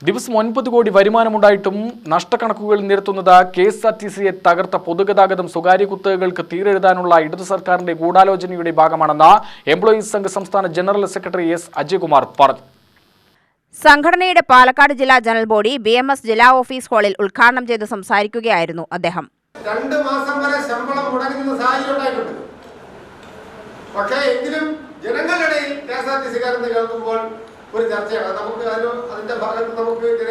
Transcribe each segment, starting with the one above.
ദിവസം 9 കോടി വരുമാനമുണ്ടായിട്ടും നഷ്ടക്കണക്കുകൾ നിരത്തുന്നത് KSRTCയെ തകർത്ത പൊതുഗതാഗതം സ്വകാര്യ കുത്തകകൾക്ക് തീരെഴുതാനുള്ള ഇടതു സർക്കാരിന്റെ ഗൂഢാലോചനയുടെ ഭാഗമാണെന്ന് എംപ്ലോയീസ് സംഘ് സംസ്ഥാന ജനറൽ സെക്രട്ടറി S. അജയ്കുമാർ പറഞ്ഞു. സംഘടനയുടെ പാലക്കാട് ജില്ലാ ജനറൽ ബോഡി BMS ജില്ലാ ഓഫീസ് ഹാളിൽ ഉദ്ഘാടനം ചെയ്ത് സംസാരിക്കുകയായിരുന്നു അദ്ദേഹം. 2 മാസം വരെ ശമ്പളം മുടങ്ങുന്ന സാഹചര്യം ഉണ്ടായിട്ടുണ്ട്. പക്ഷേ എങ്കിലും ജനങ്ങളുടെ KSRTCക്കാരെന്ന് കേൾക്കുമ്പോൾ ഒരു ചർച്ചയാണ്. നമുക്ക് അതിന്റെ ഭാഗത്ത് നമുക്ക് ചില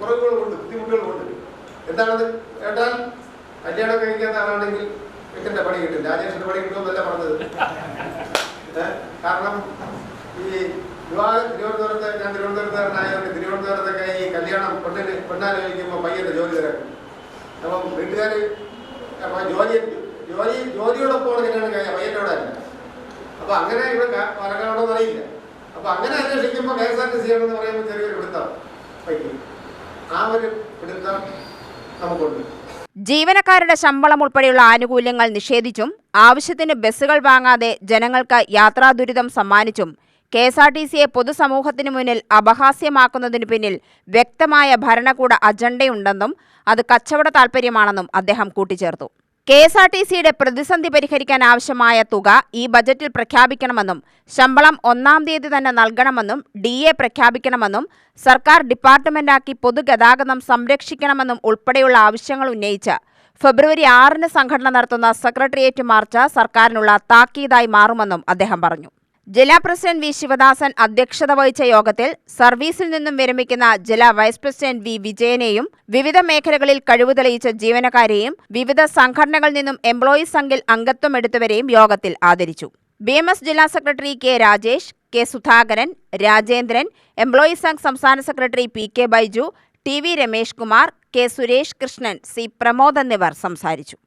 കുറവുകളുമുണ്ട്, ബുദ്ധിമുട്ടുകളുമുണ്ട്. എന്താണത് കേട്ടാൽ കല്യാണം കഴിക്കാത്ത ആളാണെങ്കിൽ വീട്ടിന്റെ പണി കിട്ടും, രാജേഷിന്റെ പണി കിട്ടുമെന്നല്ല പറഞ്ഞത്. കാരണം ഈ തിരുവനന്തപുരത്ത് ഞാൻ തിരുവനന്തപുരത്തുകാരനായതുകൊണ്ട് തിരുവനന്തപുരത്തൊക്കെ ഈ കല്യാണം പെണ്ണാലോചിക്കുമ്പോൾ പയ്യന്റെ ജോലി തിരക്കും. അപ്പം വീട്ടുകാർ ജോലിയോടൊപ്പമാണ് കല്യാണം കഴിഞ്ഞ പയ്യനോടല്ല. അപ്പൊ അങ്ങനെ ഇവിടെ പാലക്കാടോന്ന് അറിയില്ല. അപ്പൊ അങ്ങനെ അന്വേഷിക്കുമ്പോൾ KSRTC ആണെന്ന് പറയുമ്പോൾ ചെറിയൊരു പിടുത്തം വയ്ക്കും. ആ ഒരു പിടുത്തം നമുക്കുണ്ട്. ജീവനക്കാരുടെ ശമ്പളം ഉൾപ്പെടെയുള്ള ആനുകൂല്യങ്ങൾ നിഷേധിച്ചും ആവശ്യത്തിന് ബസ്സുകൾ വാങ്ങാതെ ജനങ്ങൾക്ക് യാത്രാ ദുരിതം സമ്മാനിച്ചും KSRTCയെ പൊതുസമൂഹത്തിനു മുന്നിൽ അപഹാസ്യമാക്കുന്നതിനു പിന്നിൽ വ്യക്തമായ ഭരണകൂട അജണ്ടയുണ്ടെന്നും അത് കച്ചവട താൽപര്യമാണെന്നും അദ്ദേഹം കൂട്ടിച്ചേർത്തു. KSRTCയുടെ പ്രതിസന്ധി പരിഹരിക്കാൻ ആവശ്യമായ തുക ഈ ബജറ്റിൽ പ്രഖ്യാപിക്കണമെന്നും ശമ്പളം 1-ാം തീയതി തന്നെ നൽകണമെന്നും DA പ്രഖ്യാപിക്കണമെന്നും സർക്കാർ ഡിപ്പാർട്ട്മെന്റാക്കി പൊതുഗതാഗതം സംരക്ഷിക്കണമെന്നും ഉൾപ്പെടെയുള്ള ആവശ്യങ്ങൾ ഉന്നയിച്ച് ഫെബ്രുവരി 6-ന് സംഘടന നടത്തുന്ന സെക്രട്ടേറിയറ്റ് മാർച്ച് സർക്കാരിനുള്ള താക്കീതായി മാറുമെന്നും അദ്ദേഹം പറഞ്ഞു. ജില്ലാ പ്രസിഡന്റ് V. ശിവദാസൻ അധ്യക്ഷത വഹിച്ച യോഗത്തിൽ സർവീസിൽ നിന്നും വിരമിക്കുന്ന ജില്ലാ വൈസ് പ്രസിഡന്റ് V. വിജയനെയും വിവിധ മേഖലകളിൽ കഴിവ് തെളിയിച്ച ജീവനക്കാരെയും വിവിധ സംഘടനകളിൽ നിന്നും എംപ്ലോയീസ് സംഘിൽ അംഗത്വം എടുത്തവരെയും യോഗത്തിൽ ആദരിച്ചു. BMS ജില്ലാ secretary K. Rajesh, K. Sudhakaran, Rajendran, employees Sangh സംസ്ഥാന secretary PK Baiju, TV Ramesh Kumar, K. Suresh Krishnan, C. Pramod എന്നിവർ സംസാരിച്ചു.